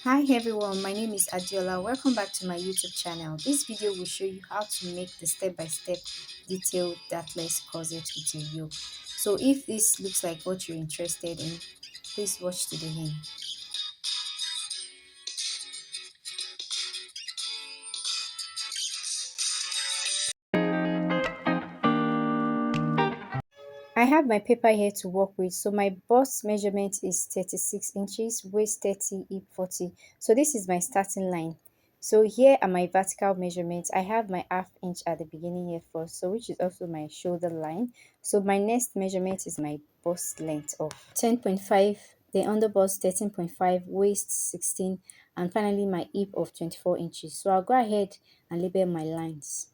Hi everyone, my name is Adiola. Welcome back to my YouTube channel. This video will show you how to make the step-by-step detailed dartless corset with a yoke. So if this looks like what you're interested in, please watch to the end. I have my paper here to work with. So my bust measurement is 36 inches, waist 30, hip 40. So this is my starting line. So here are my vertical measurements. I have my half inch at the beginning here first, so which is also my shoulder line. So my next measurement is my bust length of 10.5, the under bust 13.5, waist 16, and finally my hip of 24 inches. So I'll go ahead and label my lines.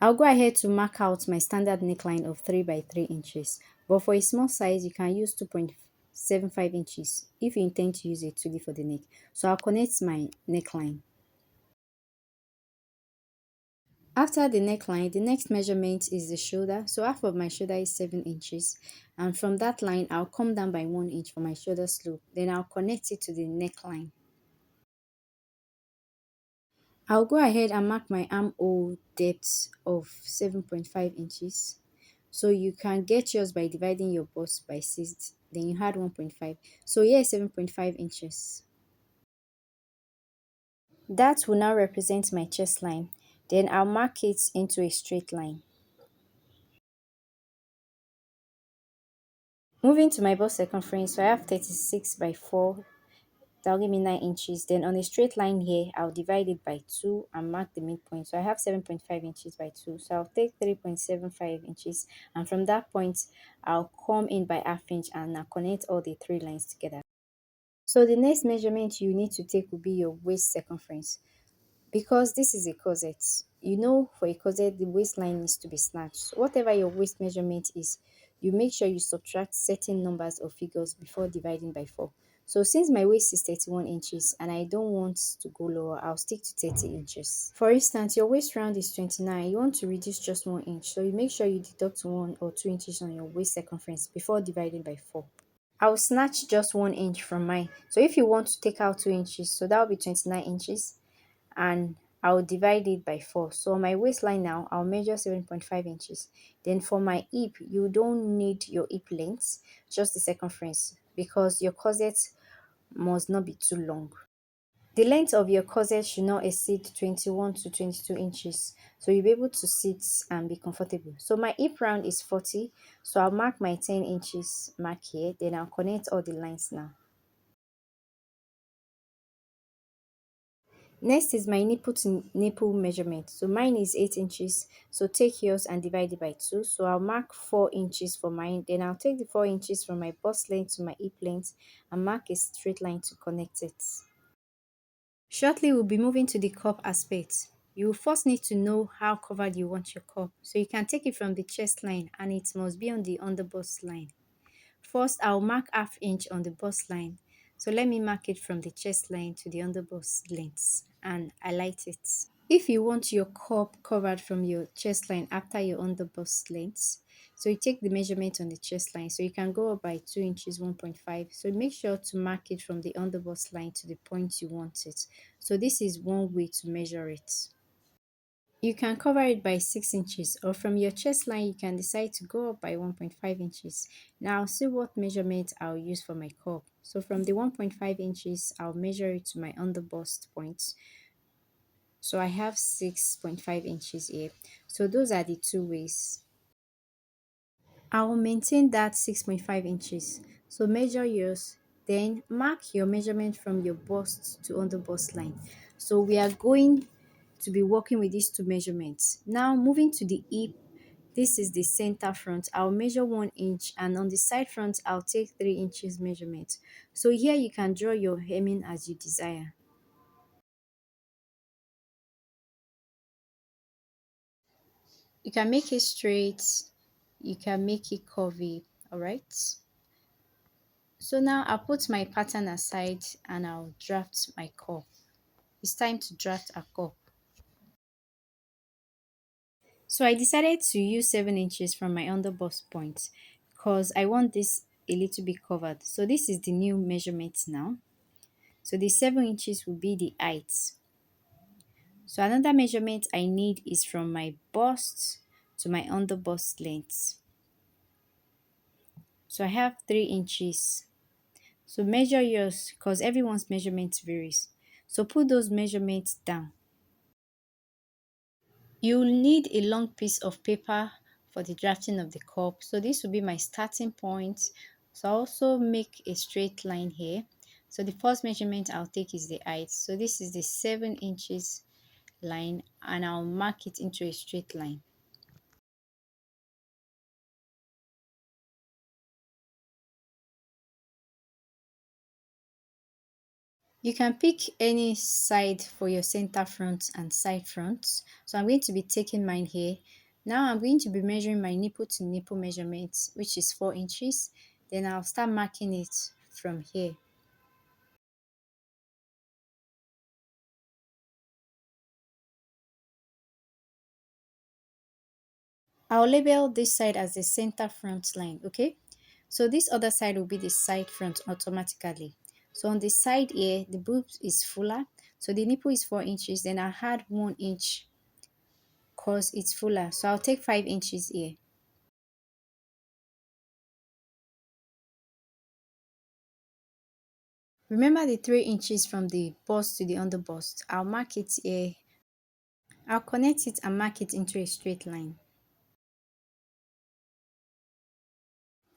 I'll go ahead to mark out my standard neckline of 3 by 3 inches, but for a small size you can use 2.75 inches if you intend to use a tulip for the neck. So I'll connect my neckline. After the neckline, the next measurement is the shoulder. So half of my shoulder is 7 inches, and from that line I'll come down by 1 inch for my shoulder slope. Then I'll connect it to the neckline. I'll go ahead and mark my armhole depth of 7.5 inches. So you can get yours by dividing your bust by 6, then you add 1.5. So here is 7.5 inches. That will now represent my chest line. Then I'll mark it into a straight line. Moving to my bust circumference, so I have 36 by 4. That'll give me 9 inches. Then on a straight line here, I'll divide it by 2 and mark the midpoint. So I have 7.5 inches by 2. So I'll take 3.75 inches. And from that point, I'll come in by half inch and I'll connect all the 3 lines together. So the next measurement you need to take will be your waist circumference. Because this is a corset, you know for a corset the waistline needs to be snatched. So whatever your waist measurement is, you make sure you subtract certain numbers or figures before dividing by 4. So since my waist is 31 inches and I don't want to go lower, I'll stick to 30 inches. For instance, your waist round is 29, you want to reduce just 1 inch, so you make sure you deduct 1 or 2 inches on your waist circumference before dividing by 4. I'll snatch just 1 inch from mine. So if you want to take out 2 inches, so that will be 29 inches, and I'll divide it by 4. So on my waistline now, I'll measure 7.5 inches. Then for my hip, you don't need your hip length, just the circumference, because your corset must not be too long. The length of your corset should not exceed 21 to 22 inches, so you'll be able to sit and be comfortable. So my hip round is 40, so I'll mark my 10 inches mark here, then I'll connect all the lines now. Next is my nipple to nipple measurement. So mine is 8 inches. So take yours and divide it by 2. So I'll mark 4 inches for mine. Then I'll take the 4 inches from my bust length to my hip length and mark a straight line to connect it. Shortly, we'll be moving to the cup aspect. You will first need to know how covered you want your cup. So you can take it from the chest line and it must be on the under bust line. First, I'll mark half inch on the bust line. So let me mark it from the chest line to the under bust length and highlight it. If you want your cup covered from your chest line after your under bust length, so you take the measurement on the chest line. So you can go up by 2 inches, 1.5. So make sure to mark it from the under bust line to the point you want it. So this is one way to measure it. You can cover it by 6 inches, or from your chest line you can decide to go up by 1.5 inches. Now I'll see what measurement I'll use for my cup. So from the 1.5 inches, I'll measure it to my under bust point. So I have 6.5 inches here. So those are the two ways. I will maintain that 6.5 inches. So measure yours, then mark your measurement from your bust to under bust line. So we are going to be working with these two measurements. Now moving to the hip, this is the center front. I'll measure 1 inch, and on the side front I'll take 3 inches measurement. So here you can draw your hemming as you desire. You can make it straight, you can make it curvy, all right? So now I'll put my pattern aside and I'll draft my cup. It's time to draft a cup. So I decided to use 7 inches from my under bust point because I want this a little bit covered. So this is the new measurement now. So the 7 inches will be the height. So another measurement I need is from my bust to my under bust length. So I have 3 inches. So measure yours because everyone's measurement varies. So put those measurements down. You'll need a long piece of paper for the drafting of the cup. So this will be my starting point. So I also make a straight line here. So the first measurement I'll take is the height. So this is the 7 inches line and I'll mark it into a straight line. You can pick any side for your center front and side front. So I'm going to be taking mine here. Now I'm going to be measuring my nipple to nipple measurement, which is 4 inches. Then I'll start marking it from here. I'll label this side as the center front line, okay? So this other side will be the side front automatically. So on the side here, the boob is fuller. So the nipple is 4 inches. Then I'll add 1 inch because it's fuller. So I'll take 5 inches here. Remember the 3 inches from the bust to the under bust. I'll mark it here. I'll connect it and mark it into a straight line.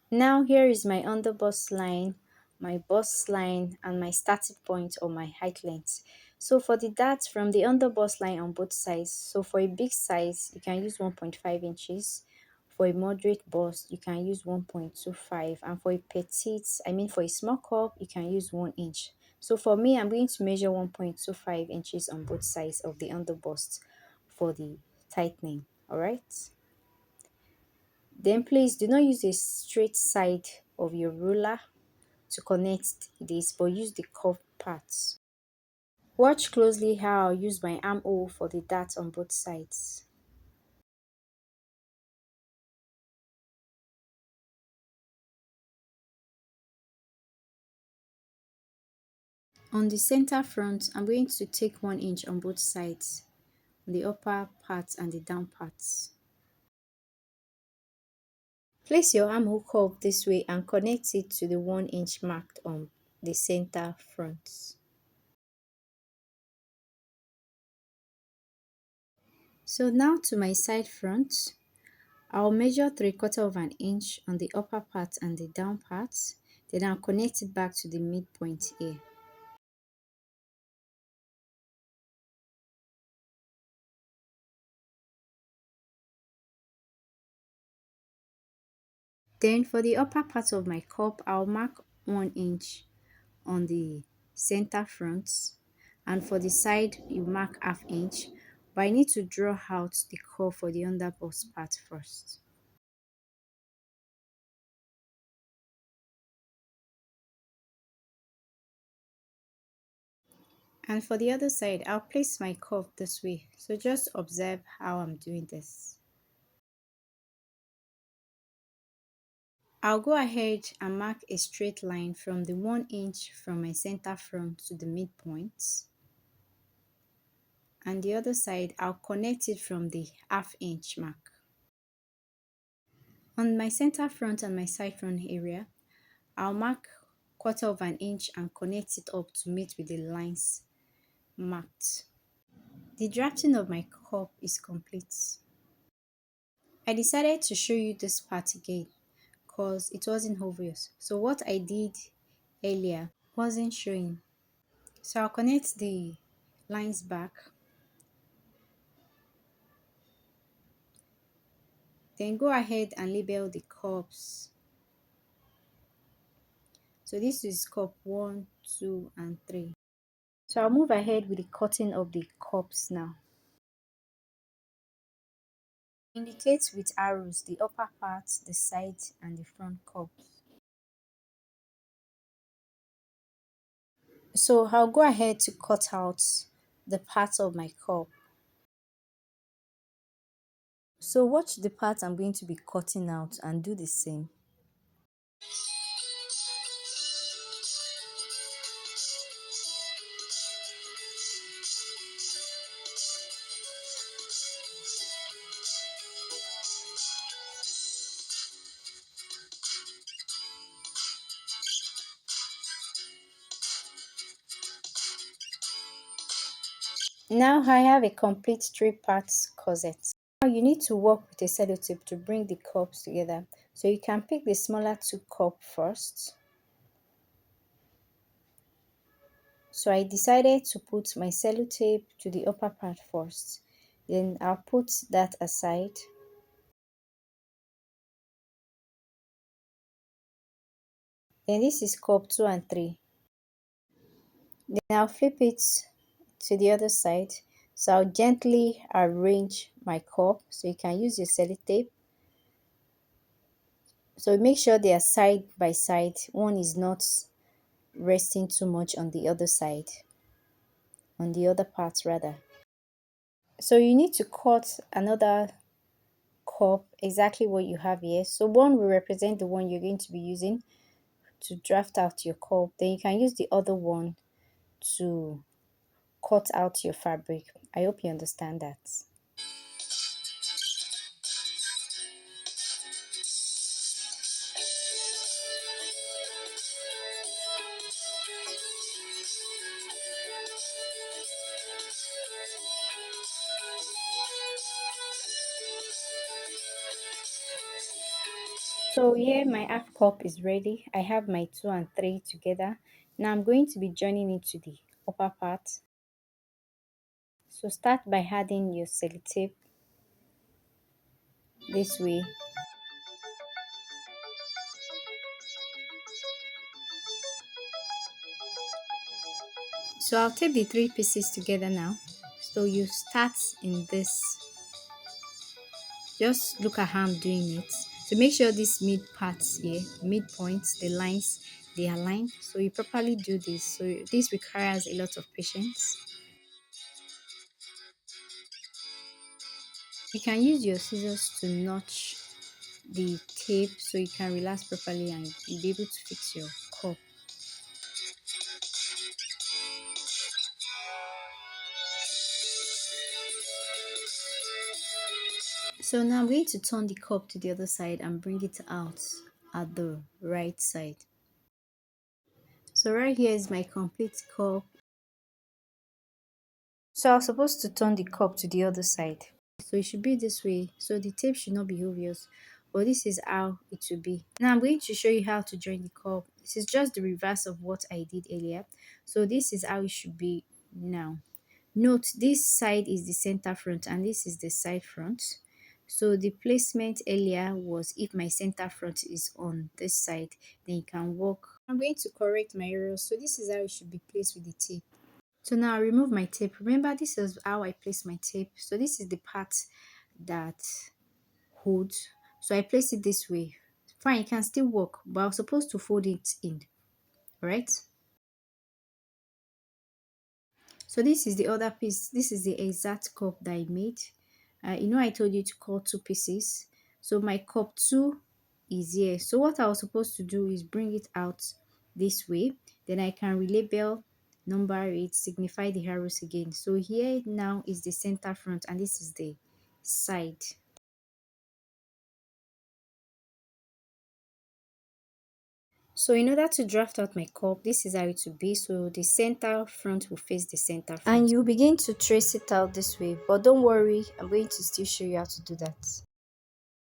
Now here is my under bust line, my bust line and my starting point or my height length. So for the darts from the under bust line on both sides, so for a big size you can use 1.5 inches. For a moderate bust you can use 1.25, and for a petite, I mean for a small cup, you can use 1 inch. So for me, I'm going to measure 1.25 inches on both sides of the under bust for the tightening. All right. Then please do not use a straight side of your ruler to connect this, but use the curved parts. Watch closely how I'll use my armhole for the dart on both sides. On the center front, I'm going to take 1 inch on both sides, on the upper part and the down parts. Place your armhole curve this way and connect it to the 1 inch marked on the center front. So now to my side front, I'll measure 3/4 of an inch on the upper part and the down part. Then I'll connect it back to the midpoint here. Then for the upper part of my cup, I'll mark 1 inch on the center front, and for the side you mark ½ inch, but I need to draw out the curve for the underbust part first. And for the other side, I'll place my curve this way. So just observe how I'm doing this. I'll go ahead and mark a straight line from the 1 inch from my center front to the midpoint. And the other side, I'll connect it from the ½ inch mark. On my center front and my side front area, I'll mark 1/4 of an inch and connect it up to meet with the lines marked. The drafting of my cup is complete. I decided to show you this part again because it wasn't obvious. So what I did earlier wasn't showing. So I'll connect the lines back. Then go ahead and label the cups. So this is cup 1, 2, and 3. So I'll move ahead with the cutting of the cups now. Indicate with arrows the upper part, the side, and the front cups. So I'll go ahead to cut out the part of my cup. So watch the part I'm going to be cutting out and do the same. Now I have a complete three-part corset. Now you need to work with a sellotape to bring the cups together. So you can pick the smaller two cup first. So I decided to put my sellotape to the upper part first. Then I'll put that aside. Then this is cup 2 and 3. Then I'll flip it to the other side. So I'll gently arrange my cup. So you can use your sellotape. So make sure they are side by side. One is not resting too much on the other side, on the other part rather. So you need to cut another cup exactly what you have here. So one will represent the one you're going to be using to draft out your cup. Then you can use the other one to cut out your fabric. I hope you understand that. So here my half cup is ready. I have my 2 and 3 together. Now I'm going to be joining it to the upper part. So start by adding your sellotape this way. So I'll tape the three pieces together now. So you start in this, just look at how I'm doing it. So make sure this mid parts here, midpoints, the lines, they align. So you properly do this. So this requires a lot of patience. You can use your scissors to notch the tape so you can relax properly and you'll be able to fix your cup. So now I'm going to turn the cup to the other side and bring it out at the right side. So right here is my complete cup. So I was supposed to turn the cup to the other side. So it should be this way. So the tape should not be obvious. But this is how it should be. Now I'm going to show you how to join the cup. This is just the reverse of what I did earlier. So this is how it should be now. Note this side is the center front and this is the side front. So the placement earlier was if my center front is on this side, then you can walk. I'm going to correct my errors. So this is how it should be placed with the tape. So now I remove my tape. Remember, this is how I place my tape. So this is the part that holds. So I place it this way. Fine, it can still work, but I was supposed to fold it in. Alright? So this is the other piece. This is the exact cup that I made. I told you to cut two pieces. So my cup 2 is here. So what I was supposed to do is bring it out this way. Then I can relabel, number it, signify the arrows again. So here now is the center front and this is the side. So in order to draft out my cup, this is how it will be. So the center front will face the center front. And you begin to trace it out this way. But don't worry, I'm going to still show you how to do that.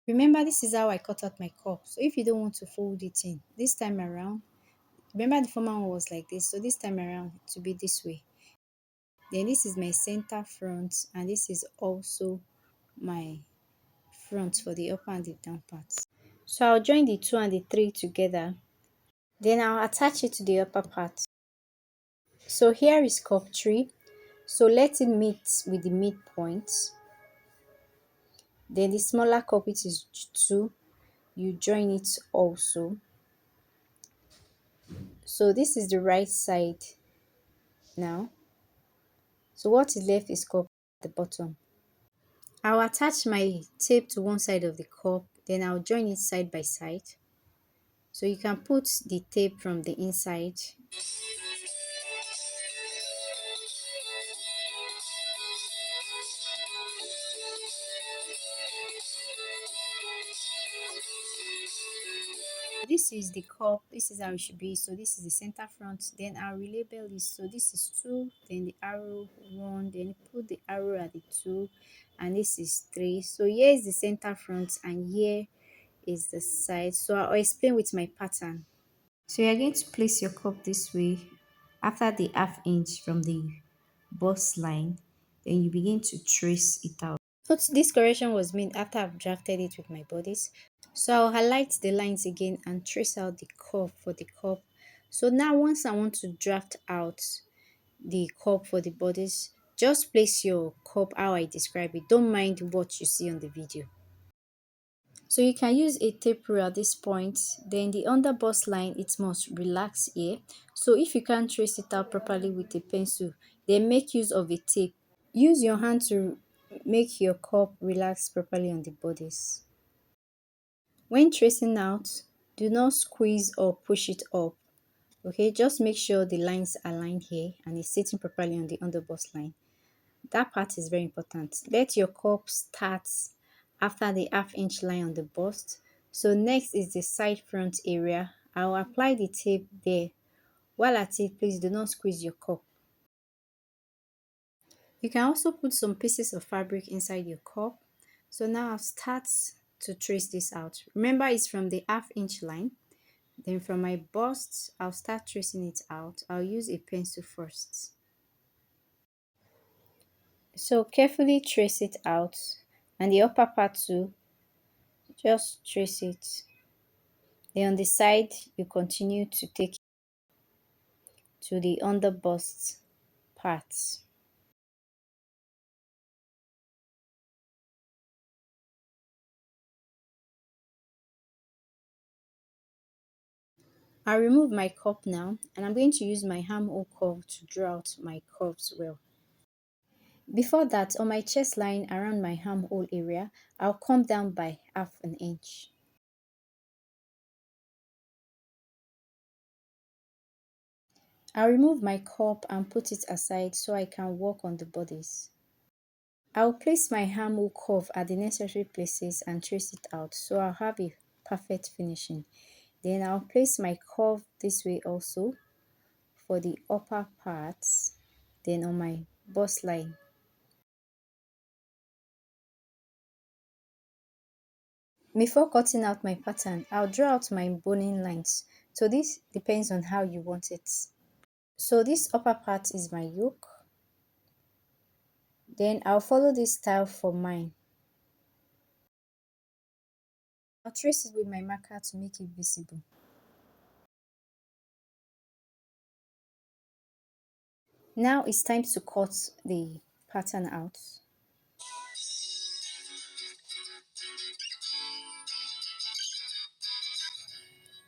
Remember, this is how I cut out my cup. So if you don't want to fold it in, this time around, remember the former one was like this. So this time around, to be this way. Then this is my center front and this is also my front for the upper and the down parts. So I'll join the 2 and the 3 together. Then I'll attach it to the upper part. So here is cup 3. So let it meet with the midpoint. Then the smaller cup, which is 2, you join it also. So this is the right side now. So what is left is cup at the bottom. I'll attach my tape to one side of the cup, then I'll join it side by side. So you can put the tape from the inside. This is the cup, this is how it should be. So this is the center front, then I'll relabel this. So this is 2, then the arrow 1, then put the arrow at the 2, and this is 3. So here is the center front and here is the side. So I'll explain with my pattern. So you're going to place your cup this way after the half inch from the bust line, then you begin to trace it out. Note this correction was made after I've drafted it with my bodies. So I'll highlight the lines again and trace out the curve for the cup. So now once I want to draft out the cup for the bodies, just place your cup how I describe it. Don't mind what you see on the video. So you can use a tape rule at this point. Then the underbust line, it must relax here. So if you can't trace it out properly with a pencil, then make use of a tape. Use your hand to make your cup relax properly on the bodies. When tracing out, do not squeeze or push it up. Okay, just make sure the lines align here and it's sitting properly on the underbust line. That part is very important. Let your cup start after the half inch line on the bust. So next is the side front area. I'll apply the tape there. While at it, please do not squeeze your cup. You can also put some pieces of fabric inside your cup. So now I'll start to trace this out. Remember, it's from the half inch line. Then from my bust, I'll start tracing it out. I'll use a pencil first. So carefully trace it out, and the upper part too, just trace it. Then on the side, you continue to take to the under bust part. I'll remove my cup now, and I'm going to use my armhole curve to draw out my curves well. Before that, on my chest line around my armhole area, I'll come down by half an inch. I'll remove my cup and put it aside so I can work on the bodies. I'll place my armhole curve at the necessary places and trace it out so I'll have a perfect finishing. Then I'll place my curve this way also for the upper parts, then on my bust line. Before cutting out my pattern, I'll draw out my boning lines. So this depends on how you want it. So this upper part is my yoke. Then I'll follow this style for mine. I'll trace it with my marker to make it visible. Now it's time to cut the pattern out.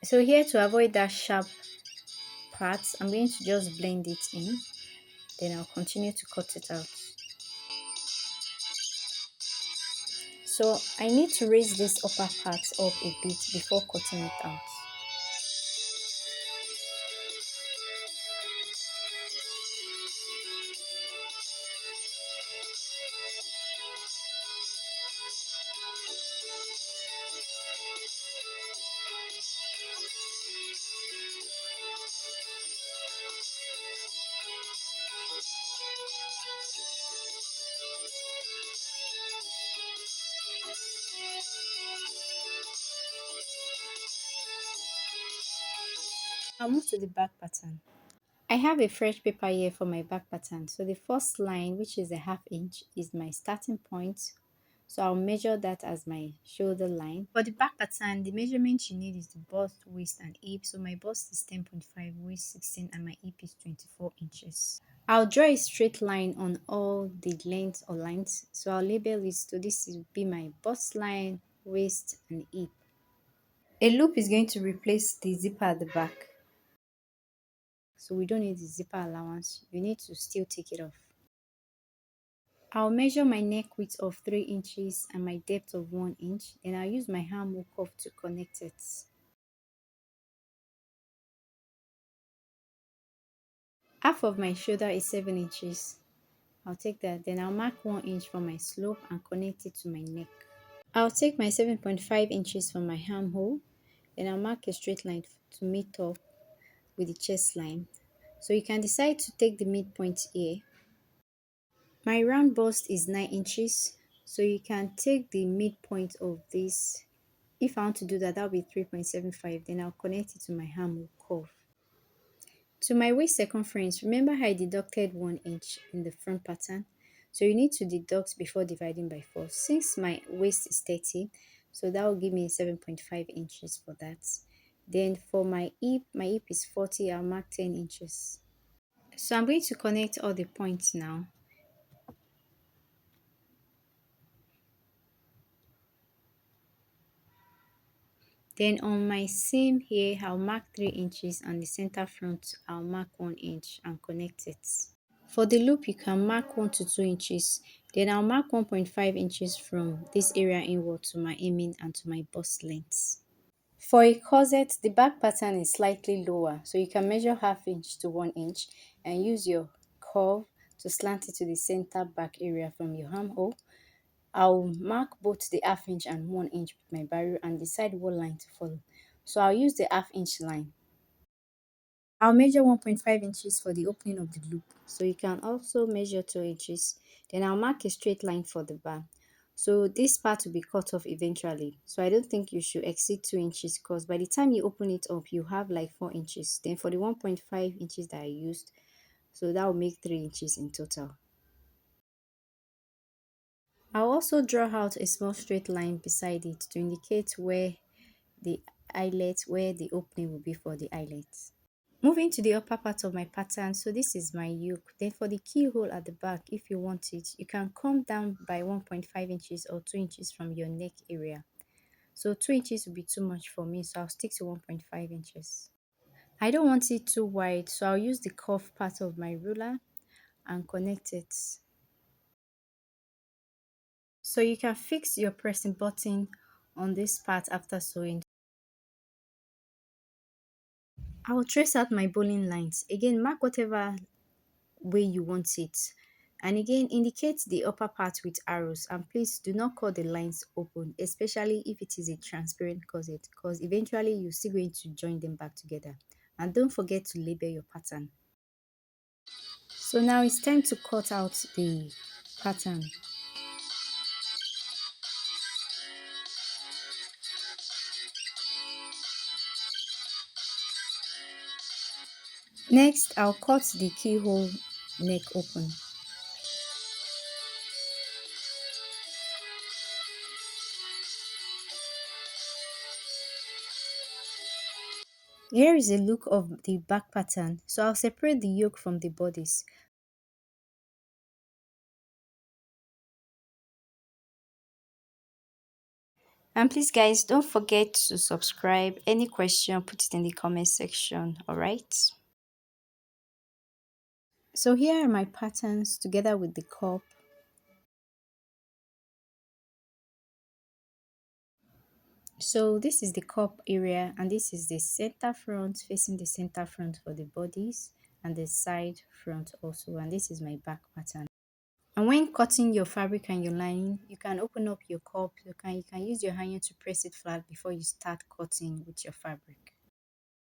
So here, to avoid that sharp part, I'm going to just blend it in. Then I'll continue to cut it out. So I need to raise this upper part up a bit before cutting it out. I'll move to the back pattern. I have a fresh paper here for my back pattern. So the first line, which is a half inch, is my starting point. So I'll measure that as my shoulder line. For the back pattern, the measurement you need is the bust, waist, and hip. So my bust is 10.5, waist 16, and my hip is 24 inches. I'll draw a straight line on all the lengths or lines. So I'll label it. So this will be my bust line, waist, and hip. A loop is going to replace the zipper at the back. So we don't need the zipper allowance. You need to still take it off. I'll measure my neck width of 3 inches and my depth of 1 inch. Then I'll use my armhole curve to connect it. Half of my shoulder is 7 inches. I'll take that. Then I'll mark 1 inch for my slope and connect it to my neck. I'll take my 7.5 inches from my armhole. Then I'll mark a straight line to meet up with the chest line. So you can decide to take the midpoint here. My round bust is 9 inches, so you can take the midpoint of this. If I want to do that, that'll be 3.75. Then I'll connect it to my armhole curve. To my waist circumference, remember how I deducted 1 inch in the front pattern? So you need to deduct before dividing by 4. Since my waist is 30, so that will give me 7.5 inches for that. Then for my hip is 40, I'll mark 10 inches. So I'm going to connect all the points now. Then on my seam here, I'll mark 3 inches, and the center front, I'll mark 1 inch and connect it. For the loop, you can mark 1 to 2 inches. Then I'll mark 1.5 inches from this area inward to my hemming and to my bust length. For a corset, the back pattern is slightly lower, so you can measure half inch to 1 inch and use your curve to slant it to the center back area from your armhole. I'll mark both the half inch and 1 inch with my barrow and decide what line to follow. So I'll use the half inch line. I'll measure 1.5 inches for the opening of the loop. So you can also measure 2 inches. Then I'll mark a straight line for the bar. So this part will be cut off eventually. So I don't think you should exceed 2 inches, because by the time you open it up, you have like 4 inches. Then for the 1.5 inches that I used, so that will make 3 inches in total. I'll also draw out a small straight line beside it to indicate the where the opening will be for the eyelet. Moving to the upper part of my pattern, so this is my yoke. Then for the keyhole at the back, if you want it, you can come down by 1.5 inches or 2 inches from your neck area. So 2 inches will be too much for me, so I'll stick to 1.5 inches. I don't want it too wide, so I'll use the cuff part of my ruler and connect it. So you can fix your pressing button on this part after sewing. I will trace out my bowling lines. Again, mark whatever way you want it. And again, indicate the upper part with arrows. And please do not cut the lines open, especially if it is a transparent corset, because eventually you're still going to join them back together. And don't forget to label your pattern. So now it's time to cut out the pattern. Next, I'll cut the keyhole neck open. Here is a look of the back pattern. So I'll separate the yoke from the bodice. And please guys, don't forget to subscribe. Any question, put it in the comment section. Alright. So here are my patterns together with the cup. So this is the cup area, and this is the center front, facing the center front for the bodies, and the side front also, and this is my back pattern. And when cutting your fabric and your lining, you can open up your cup. You can use your iron to press it flat before you start cutting with your fabric.